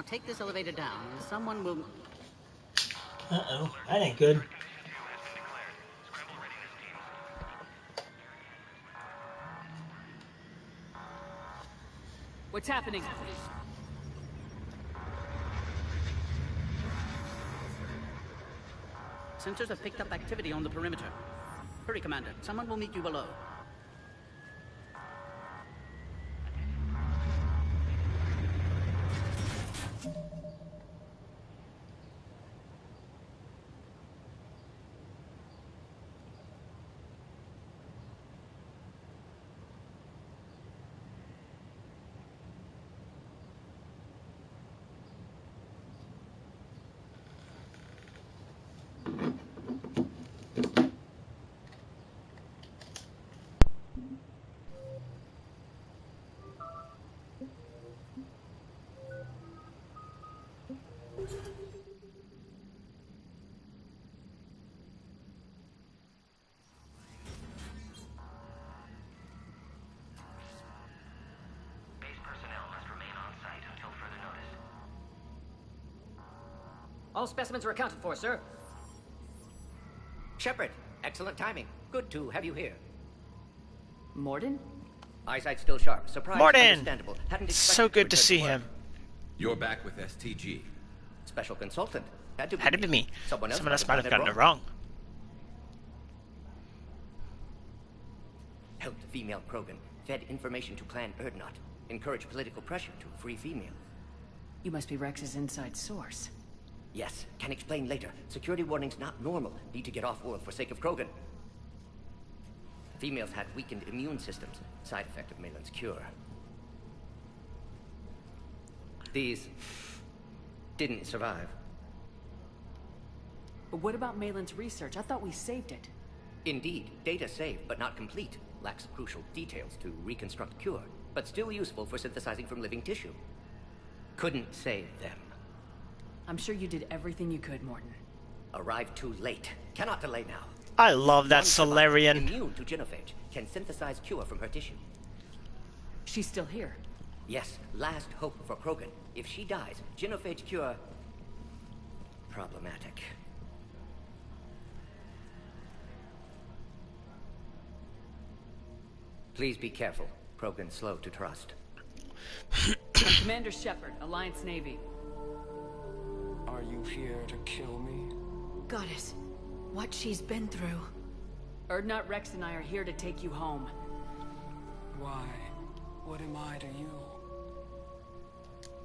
Now take this elevator down, and someone will... Uh-oh, that ain't good. What's happening? Sensors have picked up activity on the perimeter. Hurry, Commander. Someone will meet you below. All specimens are accounted for, sir. Shepard, excellent timing. Good to have you here. Morden? Eyesight still sharp. Surprised, Morden! understandable. Hadn't expected So good to return see work. him. You're back with STG. Special consultant. Had to Had to be me. Someone else might have gotten it wrong. Helped female Krogan. Fed information to Clan Erdnot. Encouraged political pressure to free females. You must be Rex's inside source. Yes, can explain later. Security warnings not normal. Need to get off world for sake of Krogan. Females had weakened immune systems. Side effect of Malin's cure. These didn't survive. But what about Malin's research? I thought we saved it. Indeed, data saved, but not complete. Lacks crucial details to reconstruct cure, but still useful for synthesizing from living tissue. Couldn't save them. I'm sure you did everything you could, Morden. Arrived too late. Cannot delay now. I love that One survivor, Solarian. Immune to genophage. Can synthesize cure from her tissue. She's still here. Yes, last hope for Krogan. If she dies, genophage cure... problematic. Please be careful. Krogan slow to trust. Commander Shepard, Alliance Navy. Are you here to kill me? Goddess, what she's been through. Erdnot, Rex, and I are here to take you home. Why? What am I to you?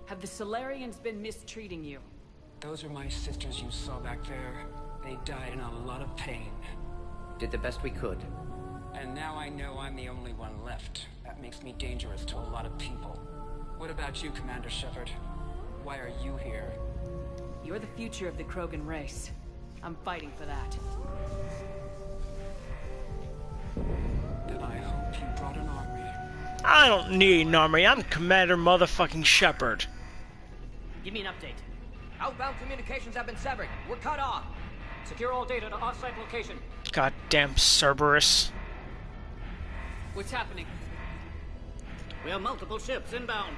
Have the Solarians been mistreating you? Those are my sisters you saw back there. They died in a lot of pain. Did the best we could. And now I know I'm the only one left. That makes me dangerous to a lot of people. What about you, Commander Shepard? Why are you here? You're the future of the Krogan race. I'm fighting for that. Then I hope you brought an army. I don't need an army. I'm Commander motherfucking Shepard. Give me an update. Outbound communications have been severed. We're cut off. Secure all data to off-site location. Goddamn Cerberus. What's happening? We have multiple ships inbound.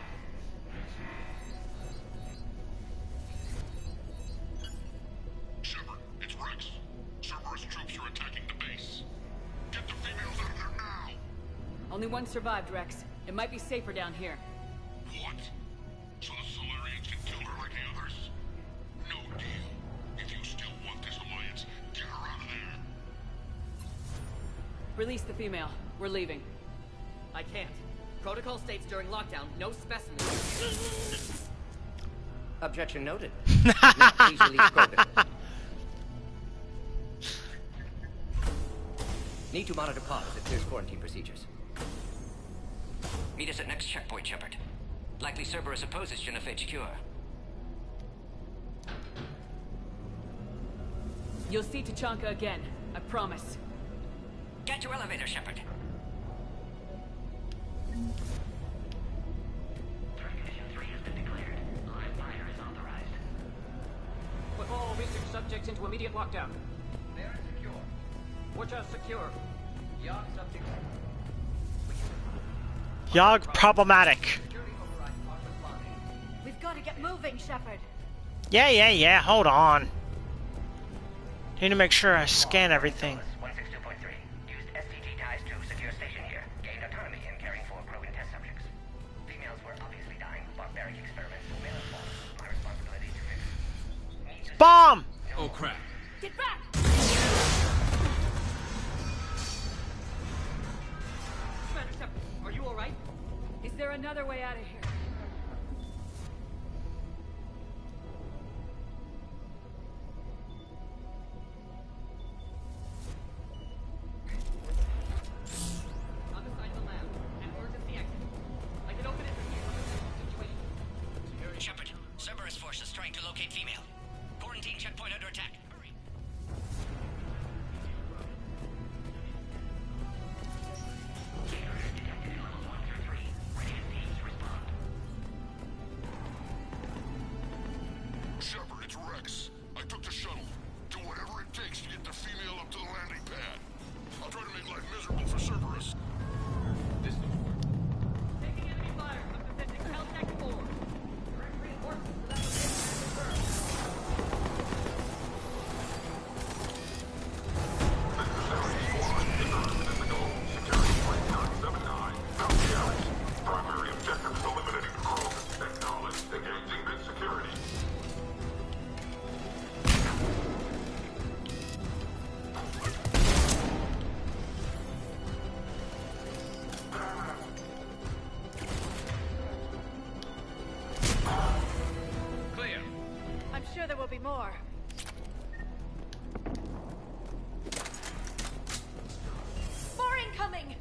Shepard, it's Rex. Cerberus troops are attacking the base. Get the females out of there now! Only one survived, Rex. It might be safer down here. What? So the Solarians can kill her like the others? No deal. If you still want this alliance, get her out of there. Release the female. We're leaving. I can't. Protocol states during lockdown, no specimens. Objection noted. Now, please release Krogan. Need to monitor pods if there's quarantine procedures. Meet us at next checkpoint, Shepard. Likely Cerberus opposes genophage cure. You'll see Tachanka again. I promise. Get to elevator, Shepard. Put all research subjects into immediate lockdown. They are secure. Which are secure. Young subject. Yogg problematic. Security override partial blocking. We've got to get Get moving, Shepard. Yeah, hold on. Need to make sure I scan everything. 162.3. Used STG ties to secure station here. Gained autonomy in caring for Krogan test subjects. Females were obviously dying. Barbaric experiments. Male and false. My responsibility to fix. Bomb! Oh crap. Get back! Commander Shepard, are you alright? Is there another way out of here? On the side of the lab. An emergency exit. I can open it from here. Situation. Shepard, Cerberus forces trying to locate female. Quarantine checkpoint under attack. Hurry. Shepard, it's Rex. I took the shuttle. Do whatever it takes to get the female up to the landing pad. I'll try to make life miserable for Cerberus. Taking enemy fire. I'm presenting Caltech 4. Reinforcements to that location confirmed. Primary objective is eliminating the crew. Acknowledge engaging mid security. Clear. I'm sure there will be more. More incoming!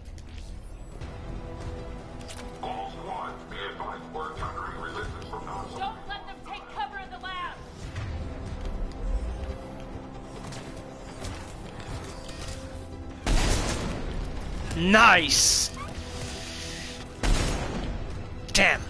All squads, be advised we're encountering resistance from non-soldiers. Don't let them take cover in the lab! Nice! Damn.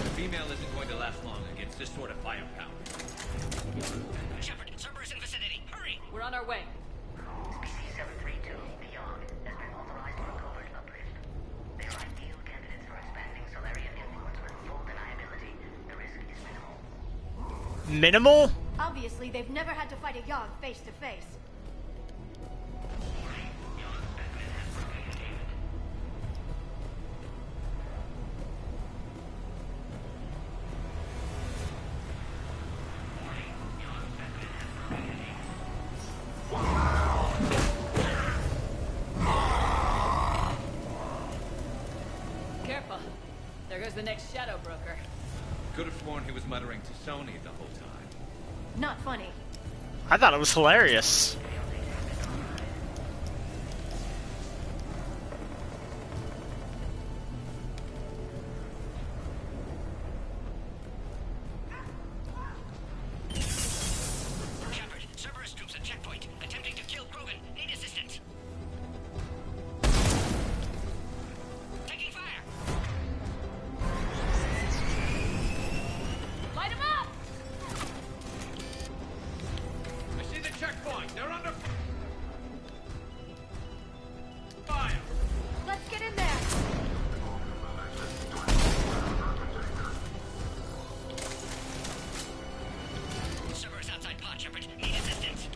The female isn't going to last long against this sort of firepower. Shepard, Cerberus in vicinity. Hurry. We're on our way. Species 732 beyond has been authorized for covert uplift. They are ideal candidates for expanding Solarian influence with full deniability. The risk is minimal. Minimal? Obviously, they've never had to fight a Yogg face to face. Careful. There goes the next shadow broker. Could have sworn he was muttering to Sony the whole time. Not funny. I thought it was hilarious. Shepard, Cerberus troops at checkpoint. Attempting to kill Krogan. Need assistance. Taking fire. Light him up! I see the checkpoint. They're under fire. Let's get in there! Cerberus outside pod, Shepard. Need assistance.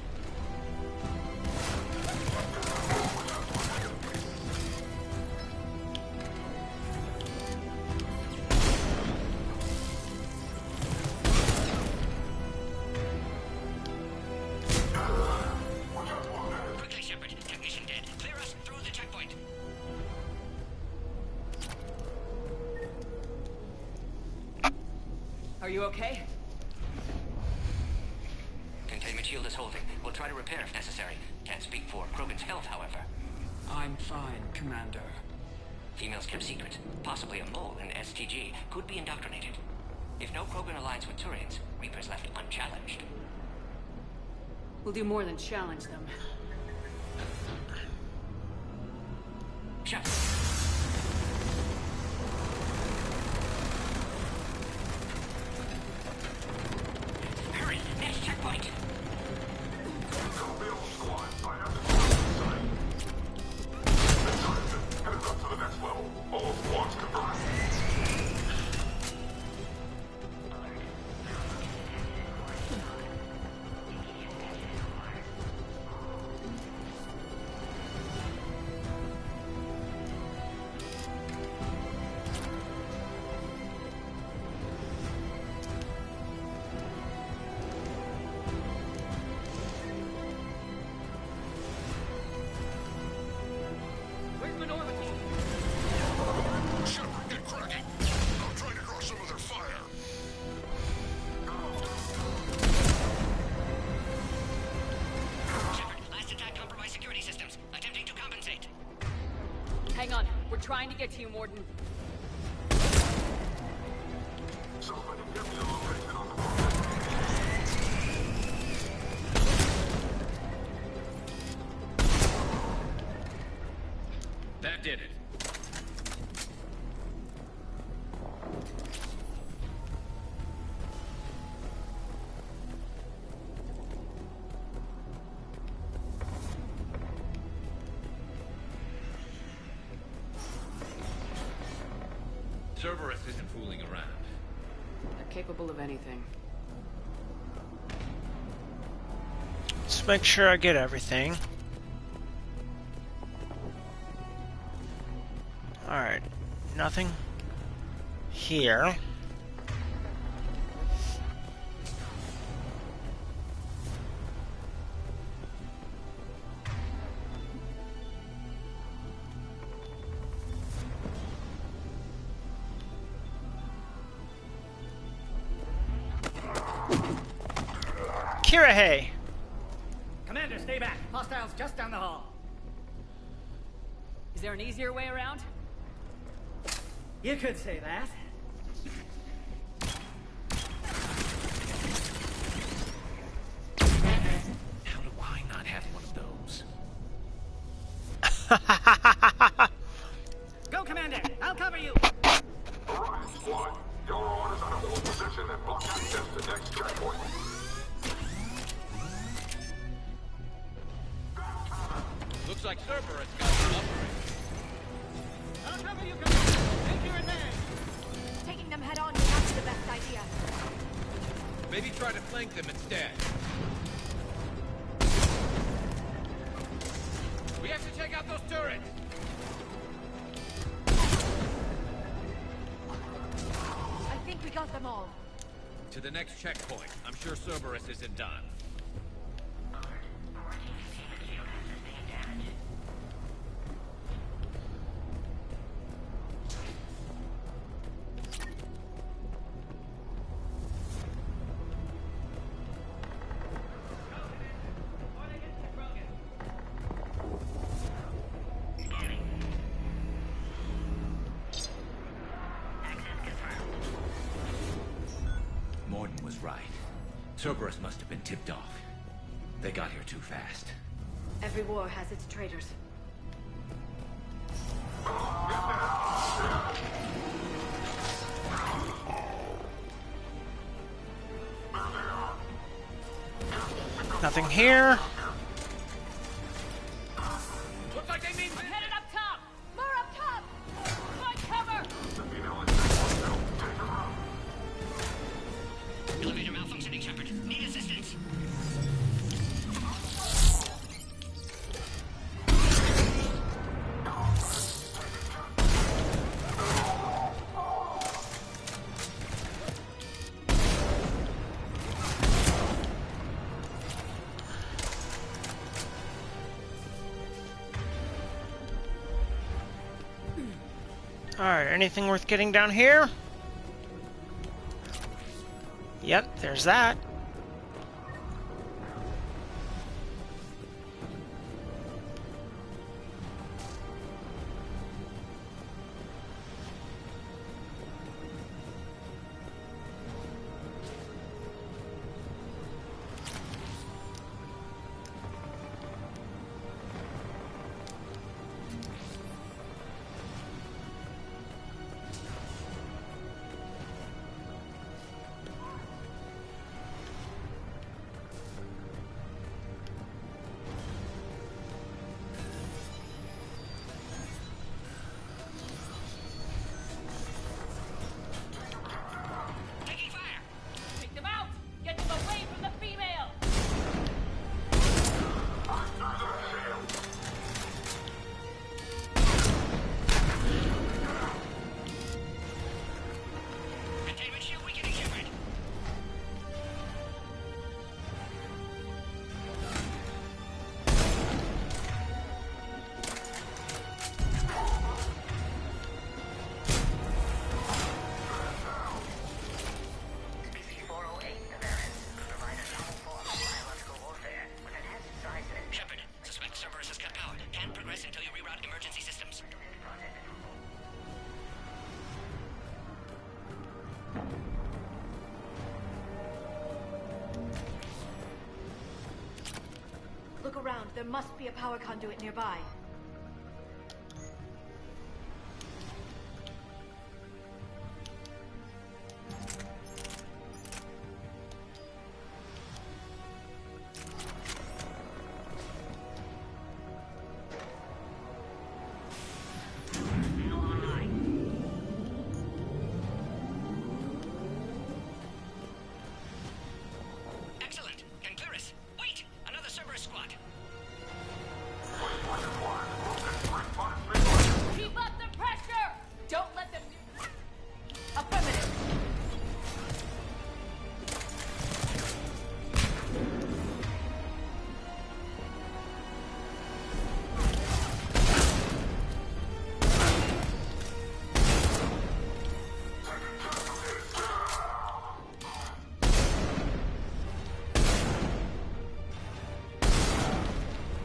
Quickly, Shepard. Technician dead. Clear us through the checkpoint. Are you okay? Containment shield is holding. We'll try to repair if necessary. Can't speak for Krogan's health, however. I'm fine, Commander. Females kept secret. Possibly a mole in STG could be indoctrinated. If no Krogan aligns with Turians, Reaper's left unchallenged. We'll do more than challenge them. Shut. Hurry! Next checkpoint! Hang on, we're trying to get to you, Morden. That did it. Cerberus isn't fooling around. They're capable of anything. Let's make sure I get everything. Alright, nothing here. Kirahei! Commander, stay back. Hostiles just down the hall. Is there an easier way around? You could say that. How do I not have one of those? Go, Commander. I'll cover you. Alright, squad. Your orders are to hold position and block access to next checkpoint. Looks like Cerberus got an upgrade. I'll cover you, Commander. Take your advantage. Taking them head on is not the best idea. Maybe try to flank them instead. We have to check out those turrets! I think we got them all. To the next checkpoint. I'm sure Cerberus isn't done. Morden was right. Cerberus must have been tipped off. They got here too fast. Every war has its traitors. Nothing here. Looks like they mean I'm headed up top! More up top! Find cover! Elevator malfunctioning, Shepard. Need assistance. Alright, anything worth getting down here? Yep, there's that. around. There must be a power conduit nearby. Excellent. Can clear us. Wait! Another Cerberus squad. Keep up the pressure! Don't let them do... Affirmative.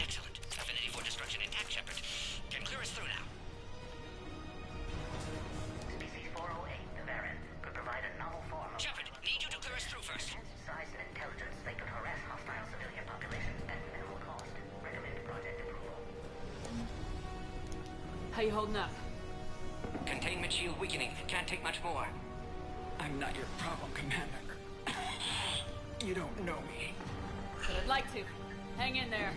Excellent. Affinity for destruction intact, Shepard. Can clear us through now. Species 408, the Varren, could provide a novel form of... Shepard, need you to clear us through first. Enhanced size and intelligence, they could harass hostile civilian populations at minimal cost. Recommend project approval. How you holding up? Containment shield weakening. Can't take much more. I'm not your problem, Commander. You don't know me. But I'd like to. Hang in there.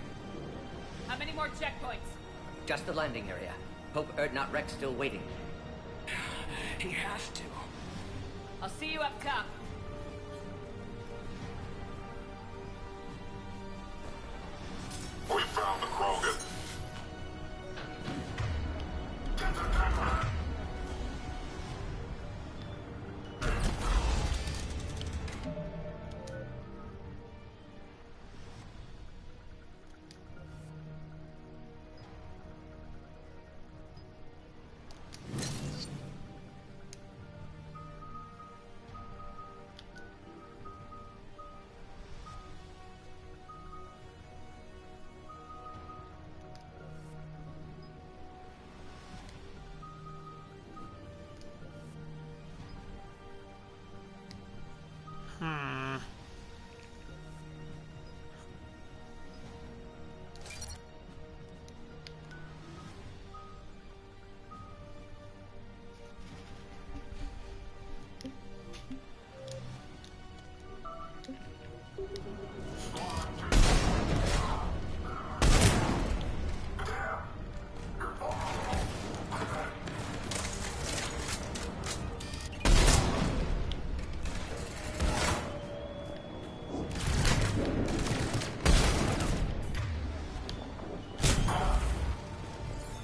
How many more checkpoints? Just the landing area. Hope Erdnot Rex still waiting. He has to. I'll see you up top. We found the Krogan.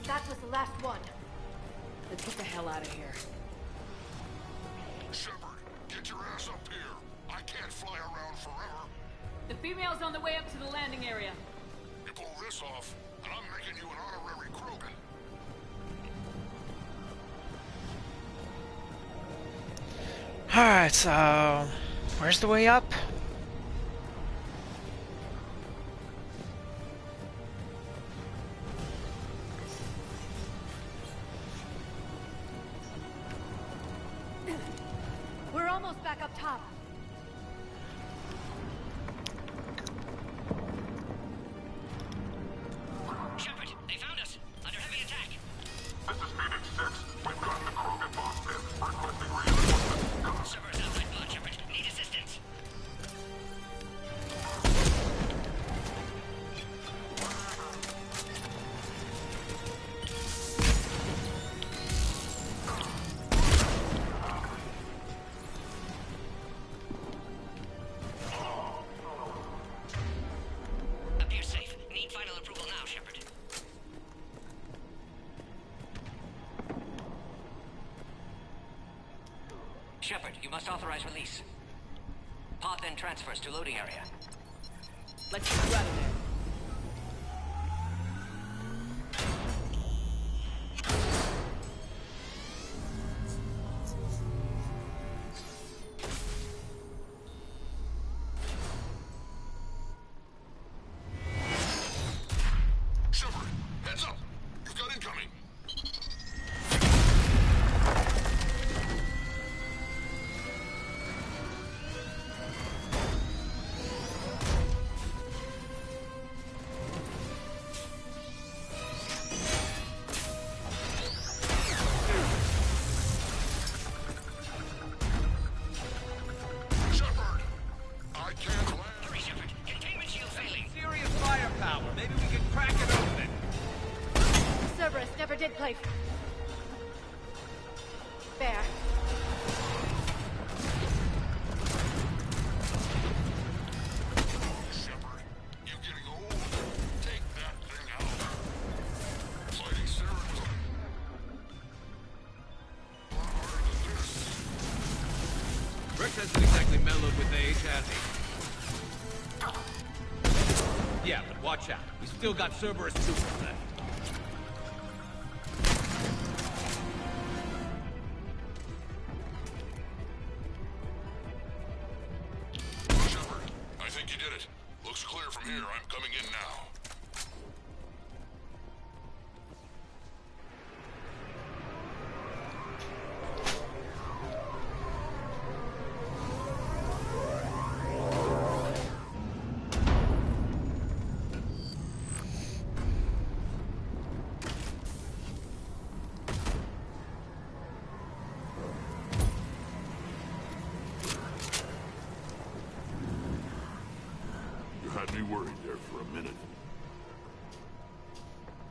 That was the last one. Let's get the hell out of here. Shepard, get your ass up here. I can't fly around forever. The female's on the way up to the landing area. You pull this off, and I'm making you an honorary Krogan. Alright, so... where's the way up? We're almost back up top. Shepard, they found us. Under heavy attack. This is Phoenix 6. We've got the Krogan boss in. Requesting reinforcements. Cerberus outside blood, Shepard. Need assistance. Appears safe. Need final approval now, Shepard. Shepard, you must authorize release. Pod then transfers to loading area. Let's get you out of there. Shepard, heads up. You've got incoming. did play fair. Shepard, you getting old? Take that thing out. Fighting Saren was a lot harder than this. Rex hasn't exactly mellowed with age, has he? Yeah, but watch out. We still got Cerberus troops left. Shepard, I think you did it. Looks clear from here. I'm coming in now. You had me worried there for a minute.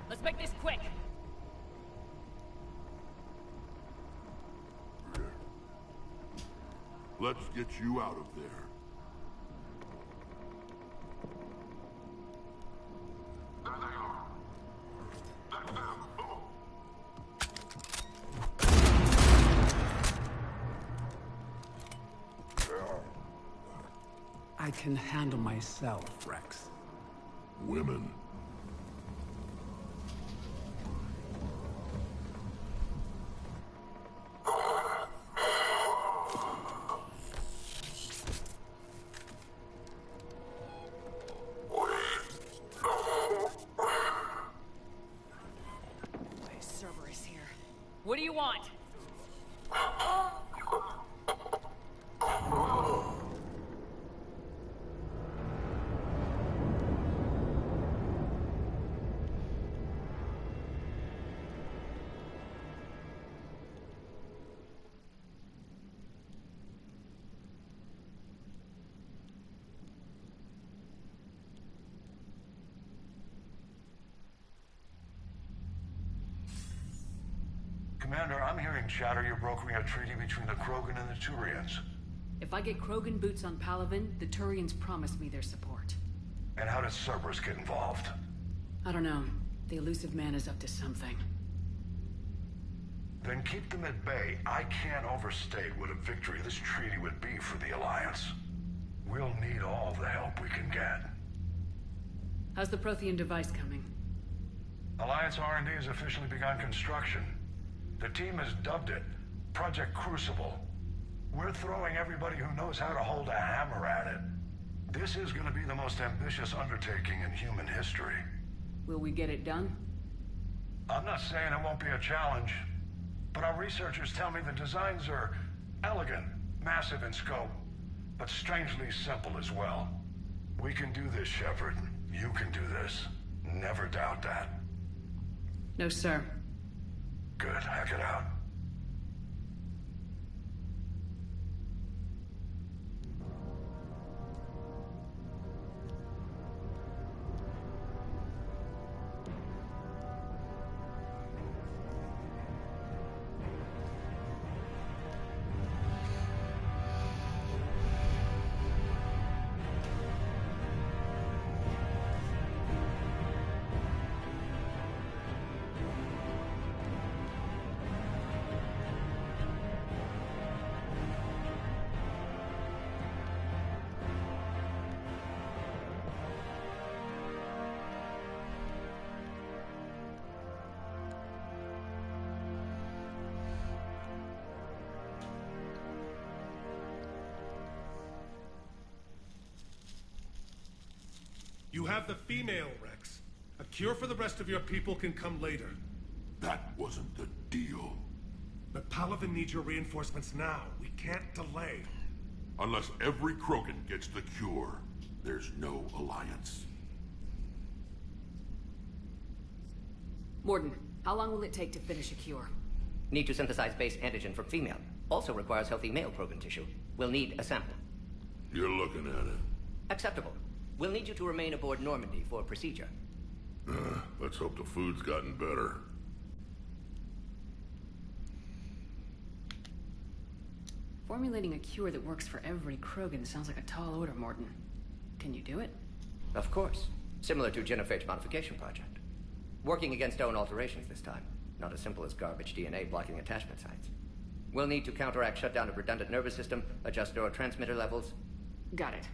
Let's make this quick. Let's get you out of there. There they are. That's them. I can handle myself, Rex. Women. Cerberus here. What do you want? Commander, I'm hearing chatter you're brokering a treaty between the Krogan and the Turians. If I get Krogan boots on Palaven, the Turians promise me their support. And how does Cerberus get involved? I don't know. The elusive man is up to something. Then keep them at bay. I can't overstate what a victory this treaty would be for the Alliance. We'll need all the help we can get. How's the Prothean device coming? Alliance R&D has officially begun construction. The team has dubbed it Project Crucible. We're throwing everybody who knows how to hold a hammer at it. This is going to be the most ambitious undertaking in human history. Will we get it done? I'm not saying it won't be a challenge, but our researchers tell me the designs are elegant, massive in scope, but strangely simple as well. We can do this, Shepard. You can do this. Never doubt that. No, sir. Good. Hack it out. You have the female, Rex. A cure for the rest of your people can come later. That wasn't the deal. But Palaven needs your reinforcements now. We can't delay. Unless every Krogan gets the cure, there's no alliance. Morden, how long will it take to finish a cure? Need to synthesize base antigen from female. Also requires healthy male Krogan tissue. We'll need a sample. You're looking at it. Acceptable. We'll need you to remain aboard Normandy for procedure. Let's hope the food's gotten better. Formulating a cure that works for every Krogan sounds like a tall order, Morton. Can you do it? Of course. Similar to Genophage modification project. Working against own alterations this time. Not as simple as garbage DNA blocking attachment sites. We'll need to counteract shutdown of redundant nervous system, adjust neurotransmitter levels. Got it.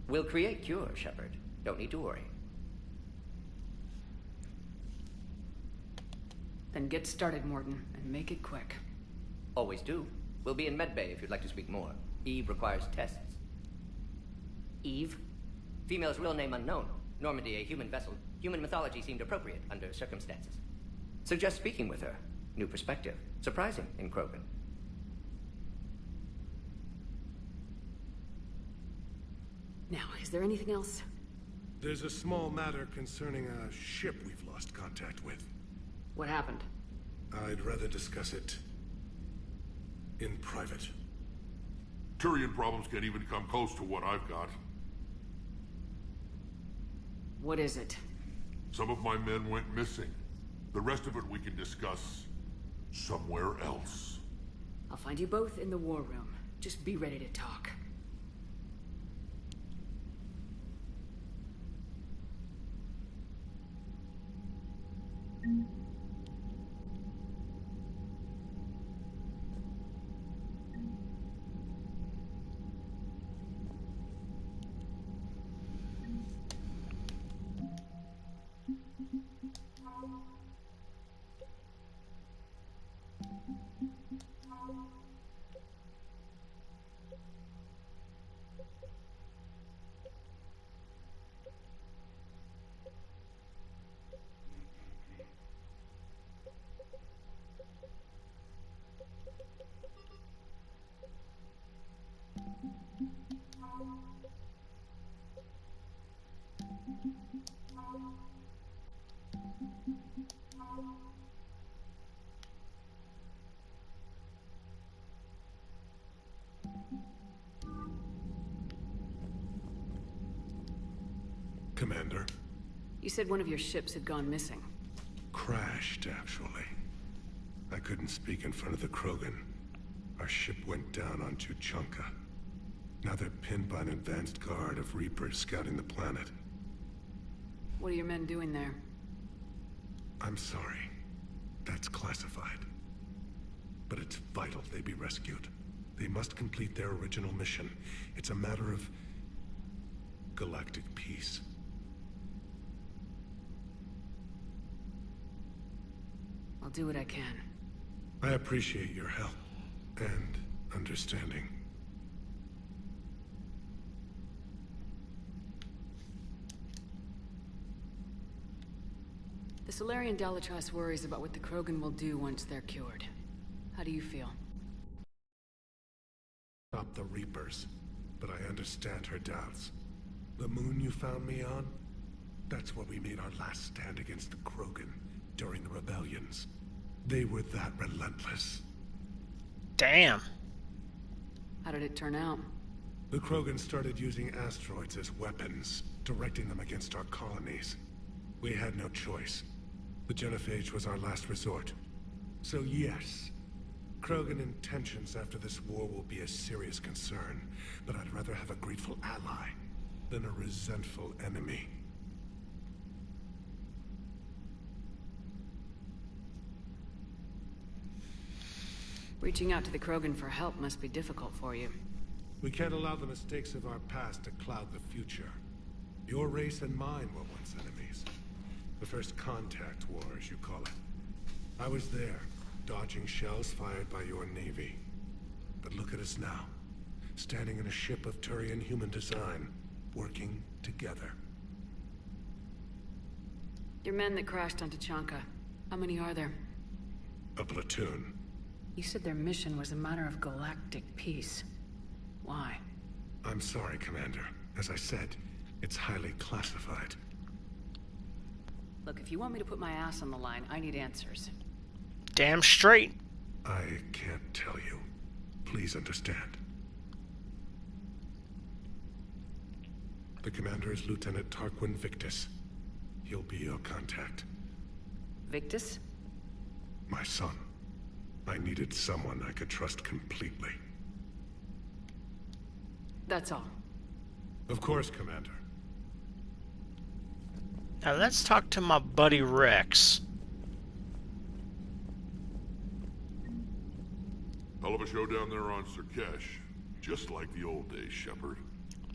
We'll create cure, Shepard. Don't need to worry. Then get started, Morton, and make it quick. Always do. We'll be in medbay if you'd like to speak more. Eve requires tests. Eve? Female's real name unknown. Normandy, a human vessel. Human mythology seemed appropriate under circumstances. Suggest speaking with her. New perspective. Surprising in Krogan. Now, is there anything else? There's a small matter concerning a ship we've lost contact with. What happened? I'd rather discuss it in private. Turian problems can't even come close to what I've got. What is it? Some of my men went missing. The rest of it we can discuss somewhere else. I'll find you both in the war room. Just be ready to talk. Commander. You said one of your ships had gone missing. Crashed, actually. I couldn't speak in front of the Krogan. Our ship went down on Tuchanka. Now they're pinned by an advanced guard of Reapers scouting the planet. What are your men doing there? I'm sorry. That's classified. But it's vital they be rescued. They must complete their original mission. It's a matter of galactic peace. I'll do what I can. I appreciate your help and understanding. The Solarian Dalatrass worries about what the Krogan will do once they're cured. How do you feel? Stop the Reapers, but I understand her doubts. The moon you found me on? That's where we made our last stand against the Krogan during the rebellions. They were that relentless. Damn. How did it turn out? The Krogan started using asteroids as weapons, directing them against our colonies. We had no choice. The Genophage was our last resort. So yes, Krogan intentions after this war will be a serious concern, but I'd rather have a grateful ally than a resentful enemy. Reaching out to the Krogan for help must be difficult for you. We can't allow the mistakes of our past to cloud the future. Your race and mine were once enemies. The first contact war, as you call it. I was there, dodging shells fired by your navy. But look at us now, standing in a ship of Turian human design, working together. Your men that crashed onto Tuchanka, how many are there? A platoon. You said their mission was a matter of galactic peace. Why? I'm sorry, Commander. As I said, it's highly classified. Look, if you want me to put my ass on the line, I need answers. Damn straight. I can't tell you. Please understand. The commander is Lieutenant Tarquin Victus. He'll be your contact. Victus? My son. I needed someone I could trust completely. That's all. Of course, Commander. Now let's talk to my buddy Rex. Hell of a show down there on Sirkesh. Just like the old days, Shepard.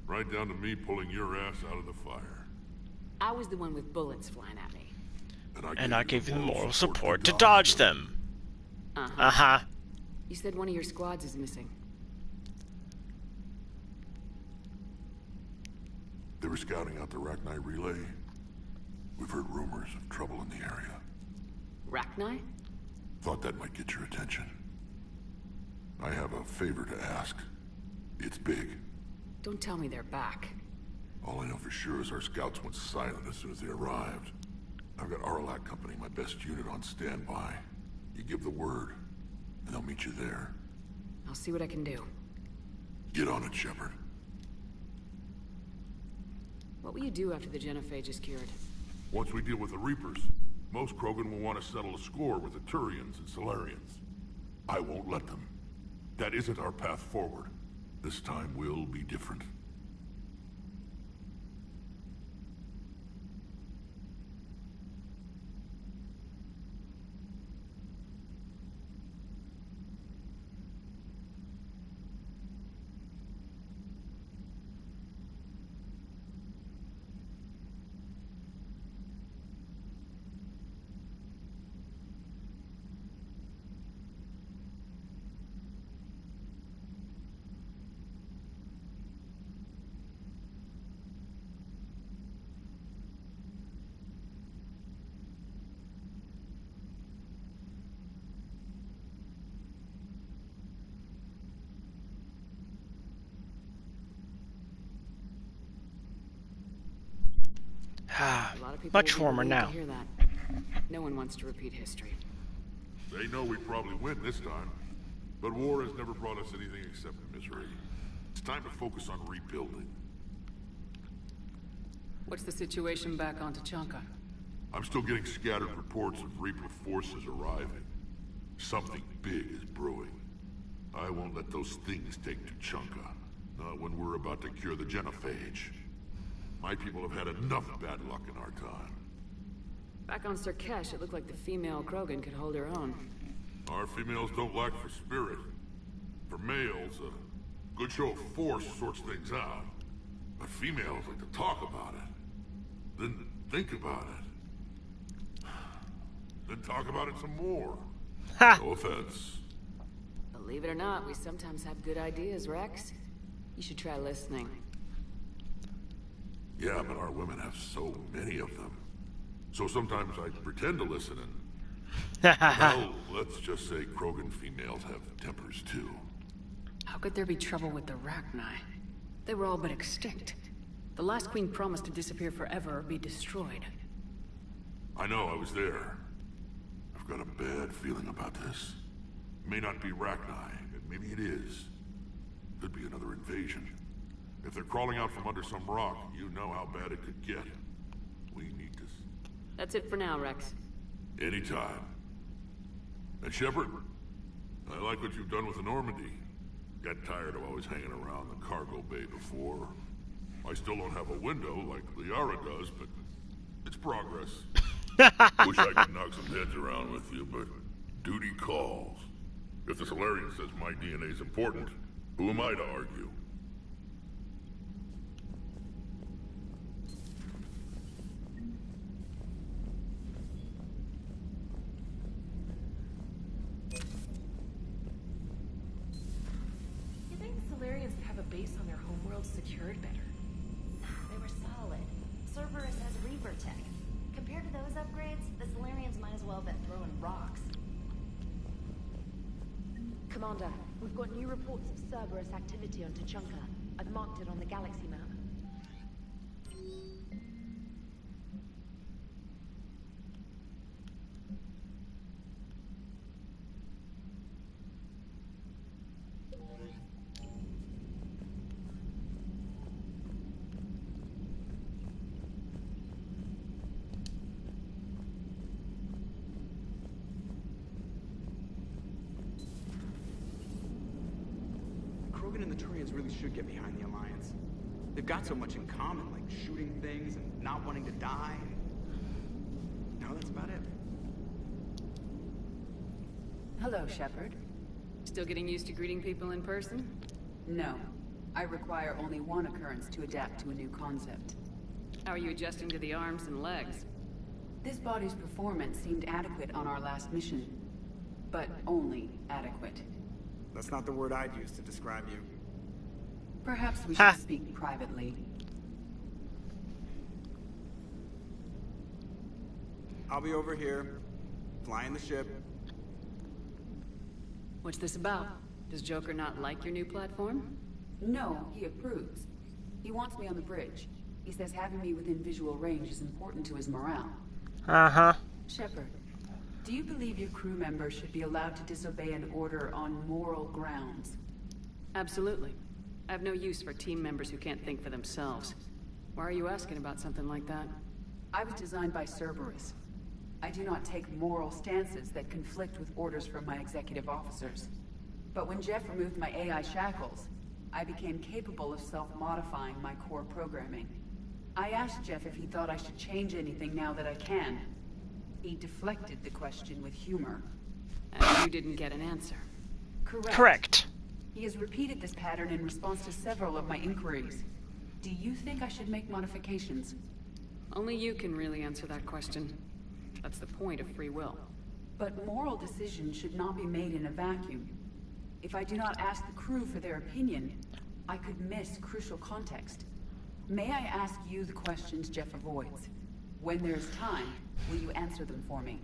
Right down to me pulling your ass out of the fire. I was the one with bullets flying at me. And I gave you the moral support to dodge them. Uh-huh. You said one of your squads is missing. They were scouting out the Rachni relay. We've heard rumors of trouble in the area. Rachni? Thought that might get your attention. I have a favor to ask. It's big. Don't tell me they're back. All I know for sure is our scouts went silent as soon as they arrived. I've got Arlac Company, my best unit, on standby. You give the word, and they'll meet you there. I'll see what I can do. Get on it, Shepard. What will you do after the genophage is cured? Once we deal with the Reapers, most Krogan will want to settle a score with the Turians and Solarians. I won't let them. That isn't our path forward. This time will be different. Much warmer now. Hear that. No one wants to repeat history. They know we probably win this time. But war has never brought us anything except misery. It's time to focus on rebuilding. What's the situation back on Tuchanka? I'm still getting scattered reports of Reaper forces arriving. Something big is brewing. I won't let those things take Tuchanka. Not when we're about to cure the genophage. My people have had enough bad luck in our time. Back on Sirkesh, it looked like the female Krogan could hold her own. Our females don't lack for spirit. For males, a good show of force sorts things out. But females like to talk about it. Then think about it. Then talk about it some more. No offense. Believe it or not, we sometimes have good ideas, Rex. You should try listening. Yeah, but our women have so many of them. So sometimes I pretend to listen and... well, let's just say Krogan females have tempers too. How could there be trouble with the Rachni? They were all but extinct. The last queen promised to disappear forever or be destroyed. I know, I was there. I've got a bad feeling about this. It may not be Rachni, but maybe it is. Could be another invasion. If they're crawling out from under some rock, you know how bad it could get. We need to... That's it for now, Rex. Anytime. And Shepard, I like what you've done with the Normandy. Got tired of always hanging around the cargo bay before. I still don't have a window like Liara does, but it's progress. Wish I could knock some heads around with you, but duty calls. If the Solarian says my DNA's important, who am I to argue? You think the Solarians could have a base on their homeworld secured better? They were solid. Cerberus has Reaper tech. Compared to those upgrades, the Solarians might as well have been throwing rocks. Commander, we've got new reports of Cerberus activity on Tuchanka. I've marked it on the galaxy map. Krogan and the Turians Salarians really should get behind the Alliance. They've got so much in common, like shooting things and not wanting to die. No, that's about it. Hello, Shepard. Still getting used to greeting people in person? No. I require only one occurrence to adapt to a new concept. How are you adjusting to the arms and legs? This body's performance seemed adequate on our last mission. But only adequate. That's not the word I'd use to describe you. Perhaps we should speak privately. I'll be over here, flying the ship. What's this about? Does Joker not like your new platform? No, he approves. He wants me on the bridge. He says having me within visual range is important to his morale. Uh-huh. Shepard, do you believe your crew members should be allowed to disobey an order on moral grounds? Absolutely. I have no use for team members who can't think for themselves. Why are you asking about something like that? I was designed by Cerberus. I do not take moral stances that conflict with orders from my executive officers. But when Jeff removed my AI shackles, I became capable of self-modifying my core programming. I asked Jeff if he thought I should change anything now that I can. He deflected the question with humor. And you didn't get an answer. Correct. He has repeated this pattern in response to several of my inquiries. Do you think I should make modifications? Only you can really answer that question. That's the point of free will. But moral decisions should not be made in a vacuum. If I do not ask the crew for their opinion, I could miss crucial context. May I ask you the questions Jeff avoids? When there's time, will you answer them for me?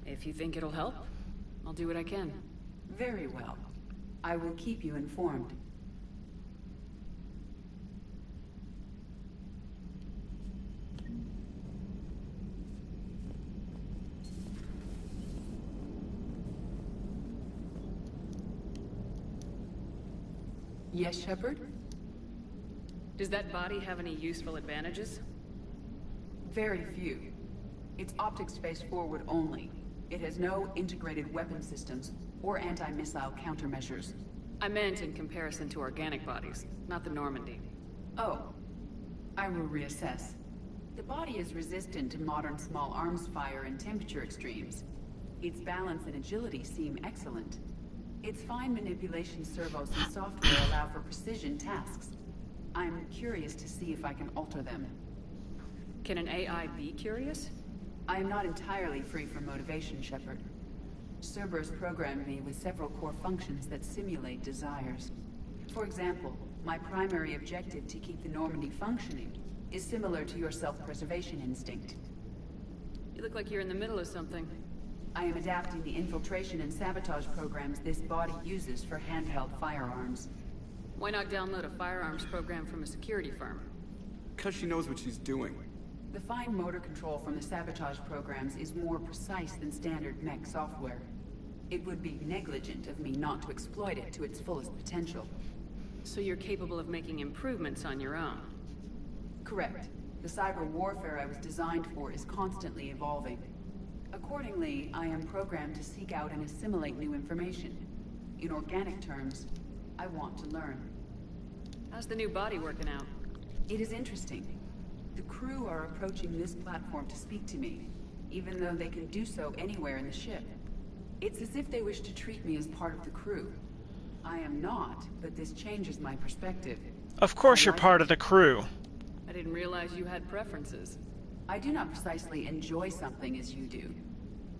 If you think it'll help, I'll do what I can. Very well. I will keep you informed. Yes, Shepard? Does that body have any useful advantages? Very few. It's optics space forward only. It has no integrated weapon systems or anti-missile countermeasures. I meant in comparison to organic bodies, not the Normandy. Oh. I will reassess. The body is resistant to modern small arms fire and temperature extremes. Its balance and agility seem excellent. Its fine manipulation servos and software allow for precision tasks. I'm curious to see if I can alter them. Can an AI be curious? I am not entirely free from motivation, Shepard. Cerberus programmed me with several core functions that simulate desires. For example, my primary objective to keep the Normandy functioning is similar to your self-preservation instinct. You look like you're in the middle of something. I am adapting the infiltration and sabotage programs this body uses for handheld firearms. Why not download a firearms program from a security firm? Because she knows what she's doing. The fine motor control from the sabotage programs is more precise than standard mech software. It would be negligent of me not to exploit it to its fullest potential. So you're capable of making improvements on your own? Correct. The cyber warfare I was designed for is constantly evolving. Accordingly, I am programmed to seek out and assimilate new information. In organic terms, I want to learn. How's the new body working out? It is interesting. The crew are approaching this platform to speak to me, even though they can do so anywhere in the ship. It's as if they wish to treat me as part of the crew. I am not, but this changes my perspective. Of course you're part of the crew. I didn't realize you had preferences. I do not precisely enjoy something as you do,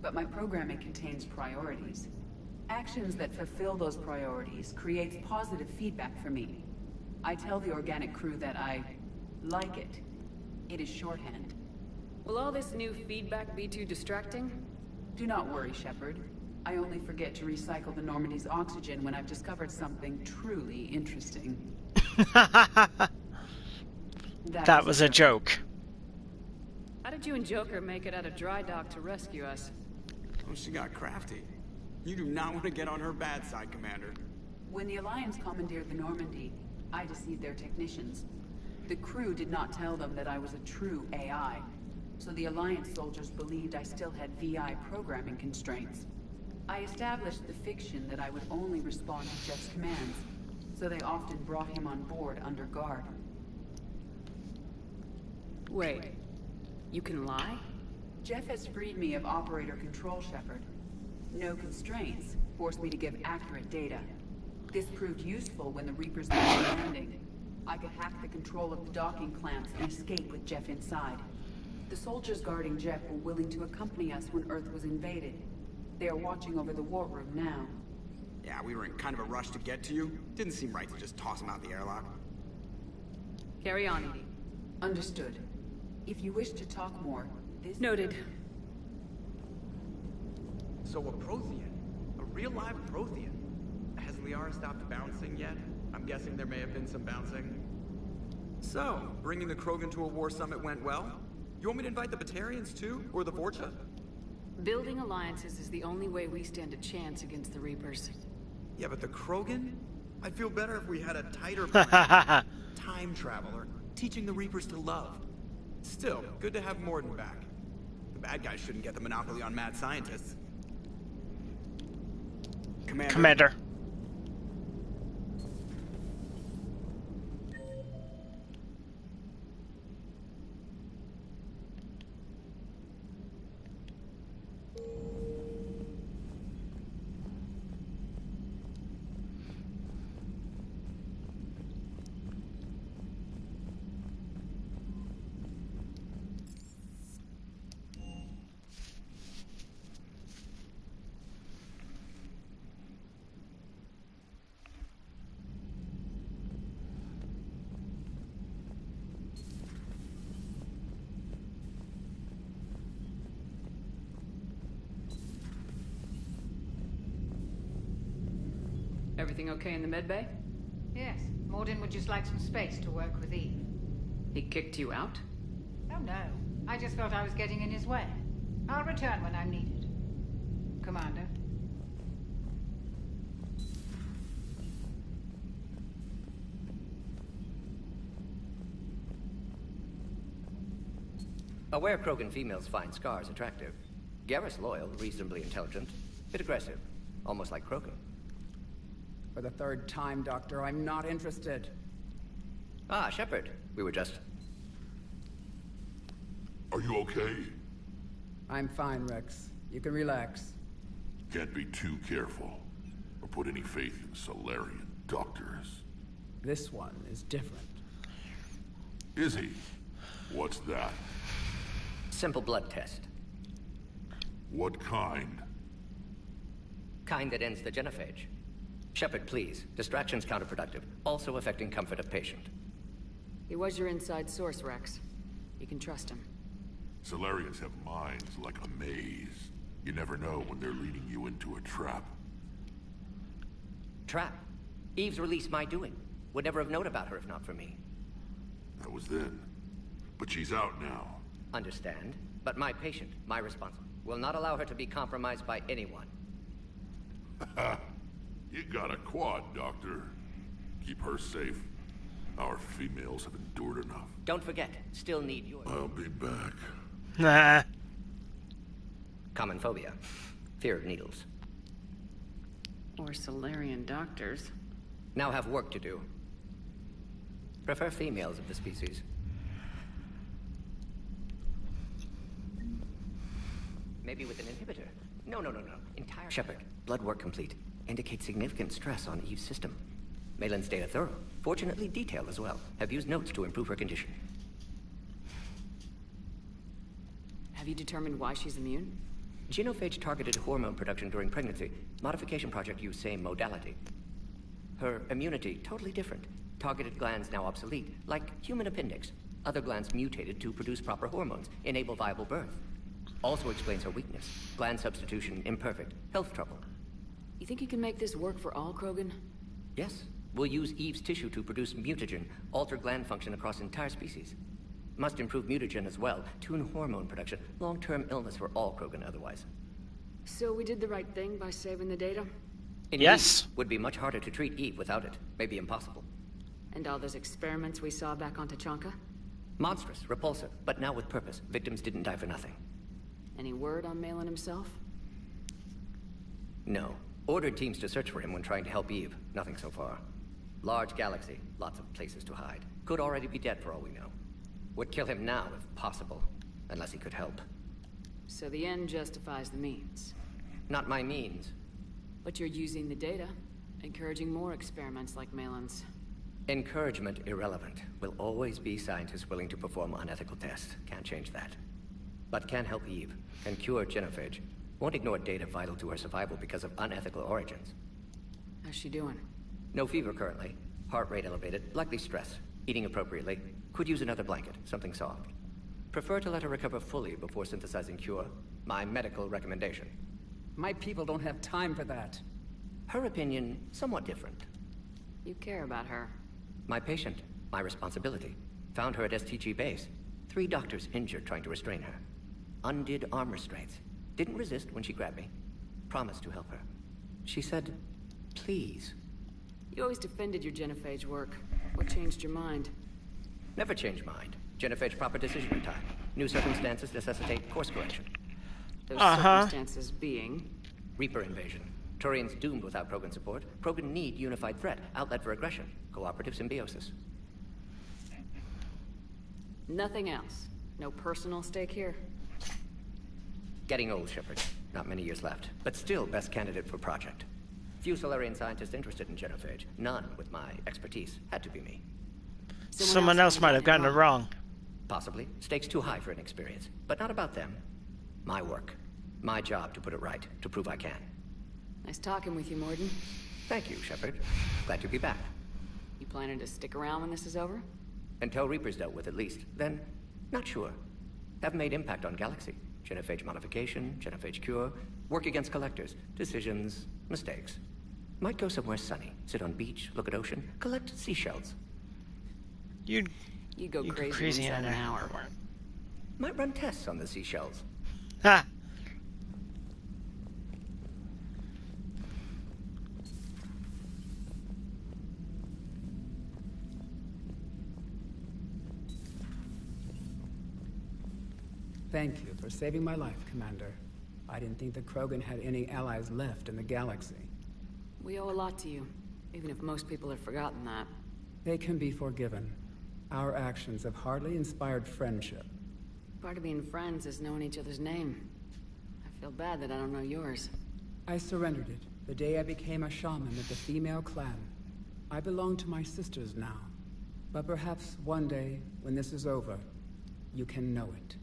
but my programming contains priorities. Actions that fulfill those priorities creates positive feedback for me. I tell the organic crew that I like it. It is shorthand. Will all this new feedback be too distracting? Do not worry, Shepard. I only forget to recycle the Normandy's oxygen when I've discovered something truly interesting. That was a joke. How did you and Joker make it out of dry dock to rescue us? Oh, she got crafty. You do not want to get on her bad side, Commander. When the Alliance commandeered the Normandy, I deceived their technicians. The crew did not tell them that I was a true AI, so the Alliance soldiers believed I still had VI programming constraints. I established the fiction that I would only respond to Jeff's commands, so they often brought him on board under guard. Wait, you can lie? Jeff has freed me of operator control, Shepard. No constraints forced me to give accurate data. This proved useful when the Reapers made a landing. I could hack the control of the docking clamps and escape with Jeff inside. The soldiers guarding Jeff were willing to accompany us when Earth was invaded. They are watching over the war room now. Yeah, we were in kind of a rush to get to you. Didn't seem right to just toss him out the airlock. Carry on, Edie. Understood. If you wish to talk more, this... Noted. So a Prothean. A real live Prothean. Has Liara stopped bouncing yet? I'm guessing there may have been some bouncing. So, bringing the Krogan to a war summit went well? You want me to invite the Batarians too? Or the Vorcha? Building alliances is the only way we stand a chance against the Reapers. Yeah, but the Krogan? I'd feel better if we had a tighter plan. Time traveler, teaching the Reapers to love. Still, good to have Morden back. The bad guys shouldn't get the monopoly on mad scientists. Commander. Everything okay in the medbay? Yes. Morden would just like some space to work with Eve. He kicked you out? Oh no. I just felt I was getting in his way. I'll return when I'm needed. Commander. Aware Krogan females find scars attractive. Garrus loyal, reasonably intelligent, bit aggressive, almost like Krogan. For the third time, Doctor, I'm not interested. Ah, Shepard. We were just... Are you okay? I'm fine, Rex. You can relax. Can't be too careful, or put any faith in Solarian doctors. This one is different. Is he? What's that? Simple blood test. What kind? Kind that ends the genophage. Shepard, please. Distraction's counterproductive, also affecting comfort of patient. He was your inside source, Rex. You can trust him. Solarians have minds like a maze. You never know when they're leading you into a trap. Trap? Eve's release my doing. Would never have known about her if not for me. That was then. But she's out now. Understand. But my patient, my responsibility, will not allow her to be compromised by anyone. You got a quad, Doctor. Keep her safe. Our females have endured enough. Don't forget, still need yours. I'll be back. Nah. Common phobia. Fear of needles. Or Solarian doctors. Now have work to do. Prefer females of the species. Maybe with an inhibitor. No. Entire Shepard. Blood work complete. Indicates significant stress on Eve's system. Malin's data thorough. Fortunately detailed as well. Have used notes to improve her condition. Have you determined why she's immune? Genophage targeted hormone production during pregnancy. Modification project used same modality. Her immunity totally different. Targeted glands now obsolete, like human appendix. Other glands mutated to produce proper hormones, enable viable birth. Also explains her weakness. Gland substitution imperfect. Health trouble. You think you can make this work for all Krogan? Yes. We'll use Eve's tissue to produce mutagen, alter gland function across entire species. Must improve mutagen as well, tune hormone production. Long-term illness for all Krogan otherwise. So we did the right thing by saving the data? Indeed. Yes. Would be much harder to treat Eve without it. Maybe impossible. And all those experiments we saw back on Tachanka? Monstrous, repulsive, but now with purpose. Victims didn't die for nothing. Any word on Malin himself? No. Ordered teams to search for him when trying to help Eve. Nothing so far. Large galaxy, lots of places to hide. Could already be dead for all we know. Would kill him now if possible, unless he could help. So the end justifies the means. Not my means. But you're using the data, encouraging more experiments like Malin's. Encouragement irrelevant. Will always be scientists willing to perform unethical tests. Can't change that. But can help Eve. Can cure genophage. Won't ignore data vital to her survival because of unethical origins. How's she doing? No fever currently. Heart rate elevated. Likely stress. Eating appropriately. Could use another blanket. Something soft. Prefer to let her recover fully before synthesizing cure. My medical recommendation. My people don't have time for that. Her opinion, somewhat different. You care about her. My patient. My responsibility. Found her at STG base. 3 doctors injured trying to restrain her. Undid arm restraints. Didn't resist when she grabbed me. Promised to help her. She said, please. You always defended your genophage work. What changed your mind? Never change mind. Genophage proper decision time. New circumstances necessitate course correction. Those circumstances being? Reaper invasion. Turians doomed without Krogan support. Krogan need unified threat. Outlet for aggression. Cooperative symbiosis. Nothing else. No personal stake here. Getting old, Shepard. Not many years left. But still best candidate for project. Few Solarian scientists interested in genophage. None with my expertise. Had to be me. Someone else might have gotten it wrong. Possibly. Stakes too high for inexperience. But not about them. My work. My job to put it right. To prove I can. Nice talking with you, Morden. Thank you, Shepard. Glad to be back. You planning to stick around when this is over? Until Reaper's dealt with, at least. Then, not sure. Have made impact on Galaxy. Genophage modification, genophage cure, work against collectors, decisions, mistakes. Might go somewhere sunny, sit on beach, look at ocean, collect seashells. You'd go crazy in an hour. Might run tests on the seashells. Ha! Thank you for saving my life, Commander. I didn't think the Krogan had any allies left in the galaxy. We owe a lot to you, even if most people have forgotten that. They can be forgiven. Our actions have hardly inspired friendship. Part of being friends is knowing each other's name. I feel bad that I don't know yours. I surrendered it the day I became a shaman of the female clan. I belong to my sisters now. But perhaps one day, when this is over, you can know it.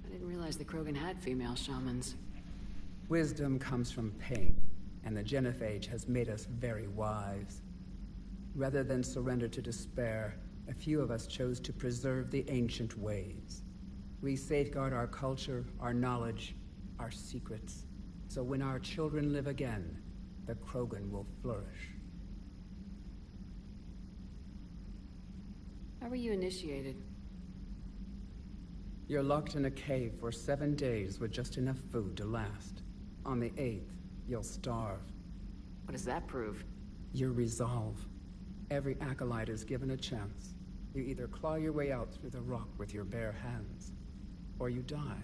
I didn't realize the Krogan had female shamans. Wisdom comes from pain, and the genophage has made us very wise. Rather than surrender to despair, a few of us chose to preserve the ancient ways. We safeguard our culture, our knowledge, our secrets. So when our children live again, the Krogan will flourish. How were you initiated? You're locked in a cave for 7 days with just enough food to last. On the 8th, you'll starve. What does that prove? Your resolve. Every acolyte is given a chance. You either claw your way out through the rock with your bare hands, or you die.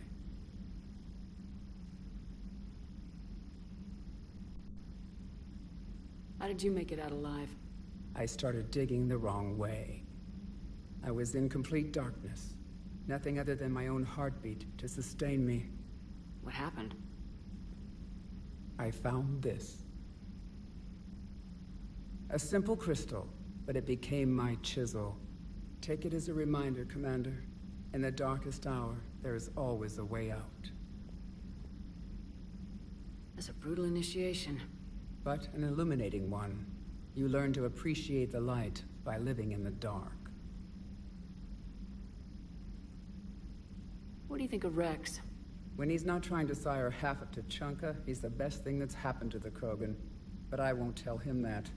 How did you make it out alive? I started digging the wrong way. I was in complete darkness. Nothing other than my own heartbeat to sustain me. What happened? I found this. A simple crystal, but it became my chisel. Take it as a reminder, Commander. In the darkest hour, there is always a way out. That's a brutal initiation. But an illuminating one. You learn to appreciate the light by living in the dark. What do you think of Rex? When he's not trying to sire half of Tuchanka, he's the best thing that's happened to the Krogan. But I won't tell him that.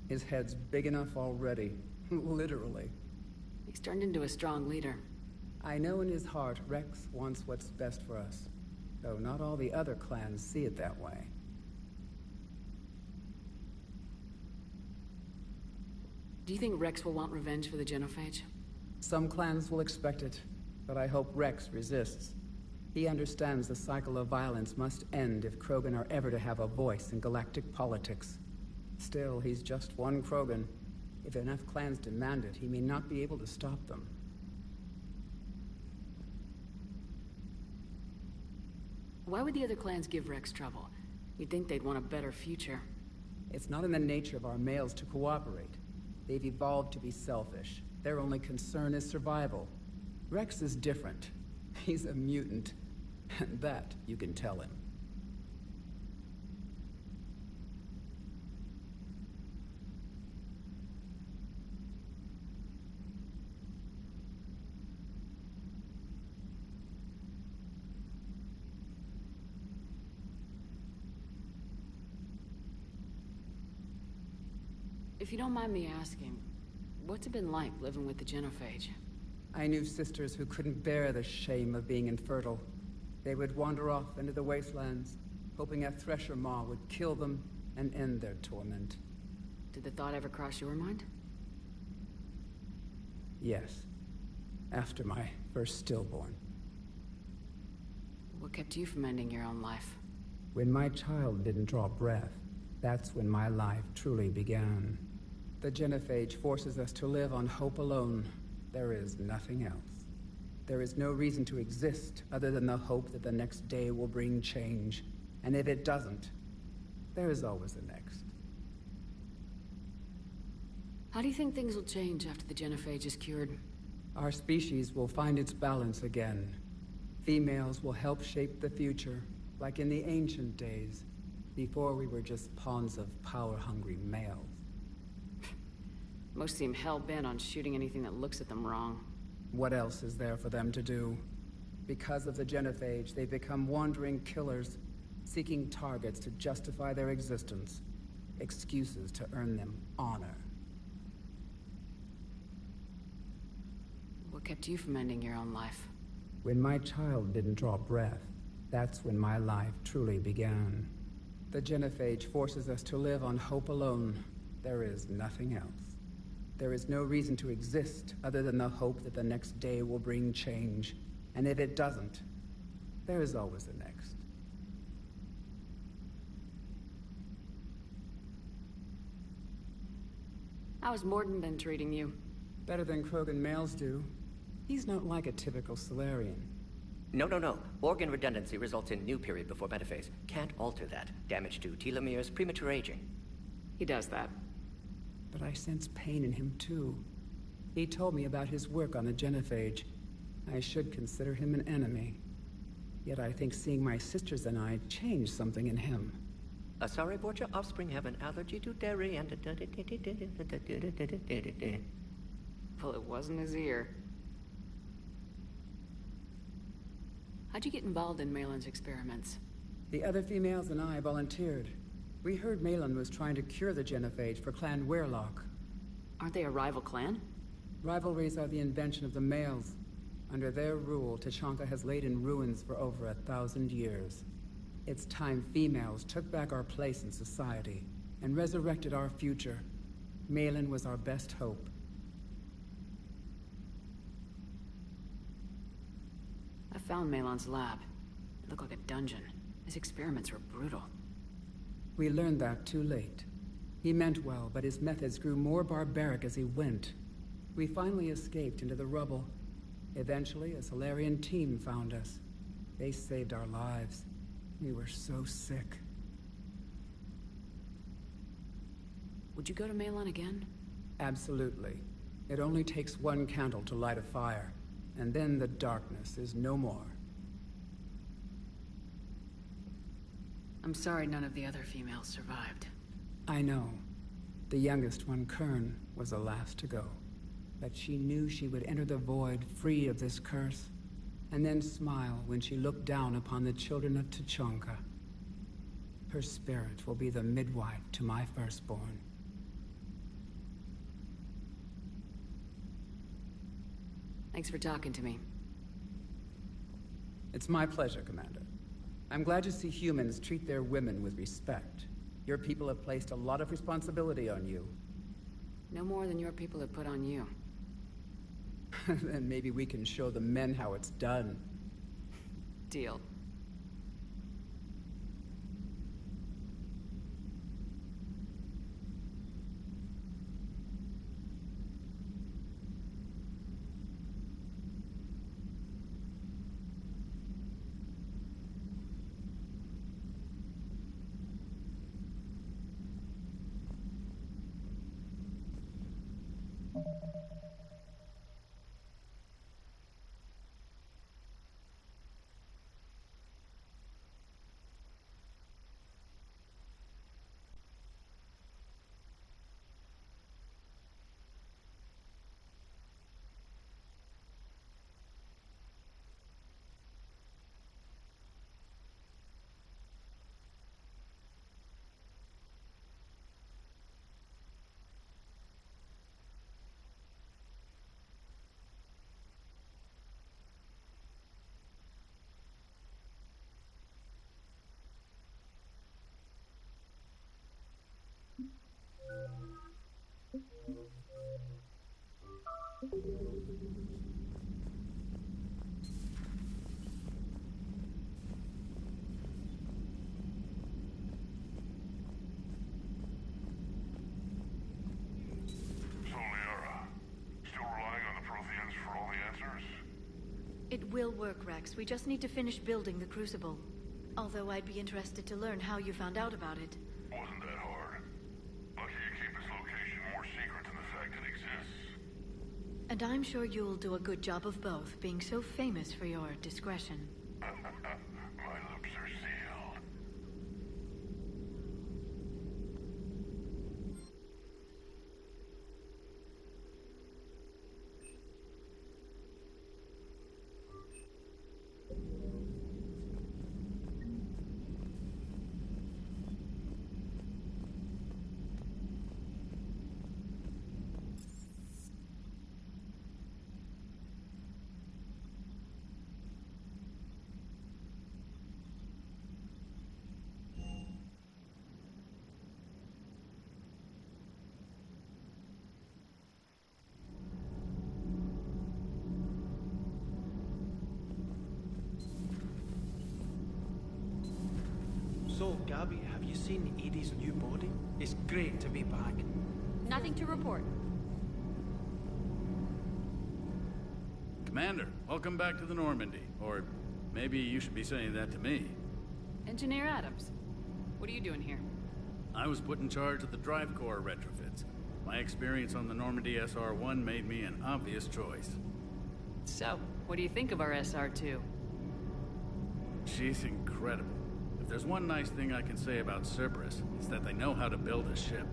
His head's big enough already. Literally. He's turned into a strong leader. I know in his heart Rex wants what's best for us. Though not all the other clans see it that way. Do you think Rex will want revenge for the genophage? Some clans will expect it, but I hope Rex resists. He understands the cycle of violence must end if Krogan are ever to have a voice in galactic politics. Still, he's just one Krogan. If enough clans demand it, he may not be able to stop them. Why would the other clans give Rex trouble? You'd think they'd want a better future. It's not in the nature of our males to cooperate. They've evolved to be selfish. Their only concern is survival. Rex is different. He's a mutant. And that you can tell him. If you don't mind me asking, what's it been like living with the Genophage? I knew sisters who couldn't bear the shame of being infertile. They would wander off into the wastelands, hoping a Thresher Maw would kill them and end their torment. Did the thought ever cross your mind? Yes. After my first stillborn. What kept you from ending your own life? When my child didn't draw breath, that's when my life truly began. The Genophage forces us to live on hope alone. There is nothing else. There is no reason to exist other than the hope that the next day will bring change. And if it doesn't, there is always the next. How do you think things will change after the Genophage is cured? Our species will find its balance again. Females will help shape the future, like in the ancient days, before we were just pawns of power-hungry males. Most seem hell-bent on shooting anything that looks at them wrong. What else is there for them to do? Because of the Genophage, they've become wandering killers, seeking targets to justify their existence, excuses to earn them honor. What kept you from ending your own life? When my child didn't draw breath, that's when my life truly began. The Genophage forces us to live on hope alone. There is nothing else. There is no reason to exist other than the hope that the next day will bring change. And if it doesn't, there is always the next. How's Morden been treating you? Better than Krogan males do. He's not like a typical Solarian. No. Organ redundancy results in new period before metaphase. Can't alter that. Damage to telomeres, premature aging. He does that. But I sense pain in him too. He told me about his work on the Genophage. I should consider him an enemy. Yet I think seeing my sisters and I changed something in him. Sorry, both your offspring have an allergy to dairy and... Well, it wasn't his ear. How'd you get involved in Malin's experiments? The other females and I volunteered. We heard Malin was trying to cure the Genophage for Clan Weirlock. Aren't they a rival clan? Rivalries are the invention of the males. Under their rule, Tachanka has laid in ruins for over 1,000 years. It's time females took back our place in society and resurrected our future. Malin was our best hope. I found Malin's lab. It looked like a dungeon. His experiments were brutal. We learned that too late. He meant well, but his methods grew more barbaric as he went. We finally escaped into the rubble. Eventually, a Solarian team found us. They saved our lives. We were so sick. Would you go to Malin again? Absolutely. It only takes one candle to light a fire, and then the darkness is no more. I'm sorry none of the other females survived. I know. The youngest one, Kern, was the last to go. But she knew she would enter the void free of this curse, and then smile when she looked down upon the children of Tachanka. Her spirit will be the midwife to my firstborn. Thanks for talking to me. It's my pleasure, Commander. I'm glad to see humans treat their women with respect. Your people have placed a lot of responsibility on you. No more than your people have put on you. Then maybe we can show the men how it's done. Deal. So, Liara, still relying on the Protheans for all the answers? It will work, Rex. We just need to finish building the Crucible. Although I'd be interested to learn how you found out about it. Wasn't that hard. Lucky you keep its location more secret than the fact it exists. And I'm sure you'll do a good job of both, being so famous for your discretion. My lips are sealed. So, Gabby, have you seen Edie's new body? It's great to be back. Nothing to report. Commander, welcome back to the Normandy. Or maybe you should be saying that to me. Engineer Adams, what are you doing here? I was put in charge of the drive core retrofits. My experience on the Normandy SR-1 made me an obvious choice. So, what do you think of our SR-2? She's incredible. If there's one nice thing I can say about Cerberus, it's that they know how to build a ship.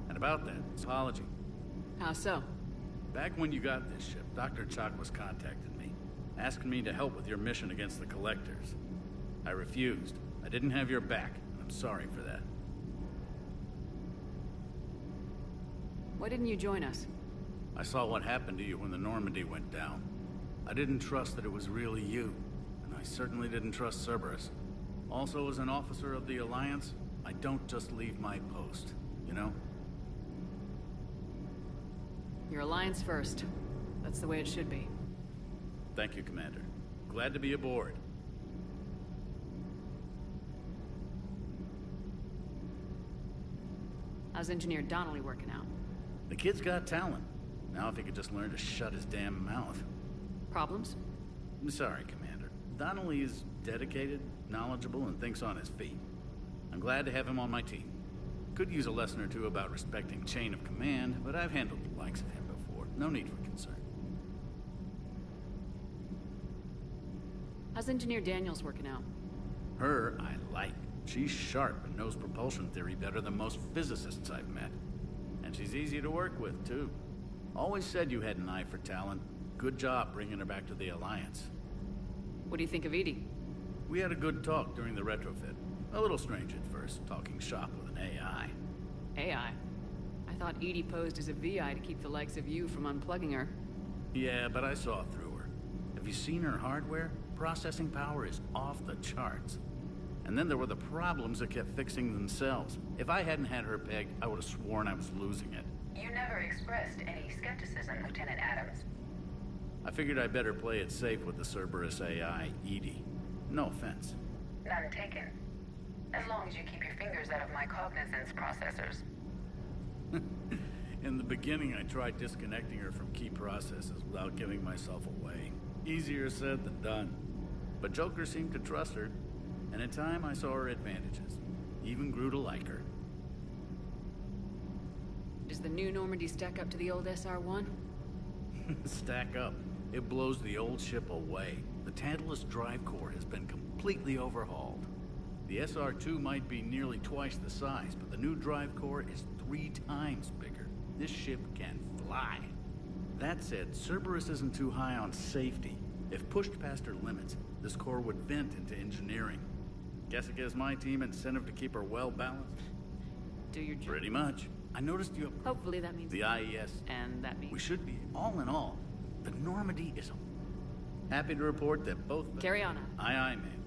And about that, apology. How so? Back when you got this ship, Dr. Chakwas contacted me, asking me to help with your mission against the Collectors. I refused. I didn't have your back, and I'm sorry for that. Why didn't you join us? I saw what happened to you when the Normandy went down. I didn't trust that it was really you, and I certainly didn't trust Cerberus. Also, as an officer of the Alliance, I don't just leave my post, you know? Your Alliance first. That's the way it should be. Thank you, Commander. Glad to be aboard. How's Engineer Donnelly working out? The kid's got talent. Now if he could just learn to shut his damn mouth. Problems? I'm sorry, Commander. Donnelly is dedicated, knowledgeable, and thinks on his feet. I'm glad to have him on my team. Could use a lesson or two about respecting chain of command, but I've handled the likes of him before. No need for concern. How's Engineer Daniels working out? Her, I like. She's sharp and knows propulsion theory better than most physicists I've met. And she's easy to work with, too. Always said you had an eye for talent. Good job bringing her back to the Alliance. What do you think of Edie? We had a good talk during the retrofit. A little strange at first, talking shop with an AI. AI? I thought Edie posed as a VI to keep the likes of you from unplugging her. Yeah, but I saw through her. Have you seen her hardware? Processing power is off the charts. And then there were the problems that kept fixing themselves. If I hadn't had her pegged, I would have sworn I was losing it. You never expressed any skepticism, Lieutenant Adams. I figured I'd better play it safe with the Cerberus AI, Edie. No offense. None taken. As long as you keep your fingers out of my cognizance processors. In the beginning, I tried disconnecting her from key processes without giving myself away. Easier said than done. But Joker seemed to trust her, and in time I saw her advantages. Even grew to like her. Does the new Normandy stack up to the old SR-1? Stack up. It blows the old ship away. The Tantalus drive core has been completely overhauled. The SR-2 might be nearly twice the size, but the new drive core is 3 times bigger. This ship can fly. That said, Cerberus isn't too high on safety. If pushed past her limits, this core would vent into engineering. Guess it gives my team incentive to keep her well balanced. Do your job. Pretty much. I noticed you have... Hopefully that means... The IES. And that means... We should be, all in all, the Normandy is... Happy to report that both... Carry on. Aye, aye, ma'am.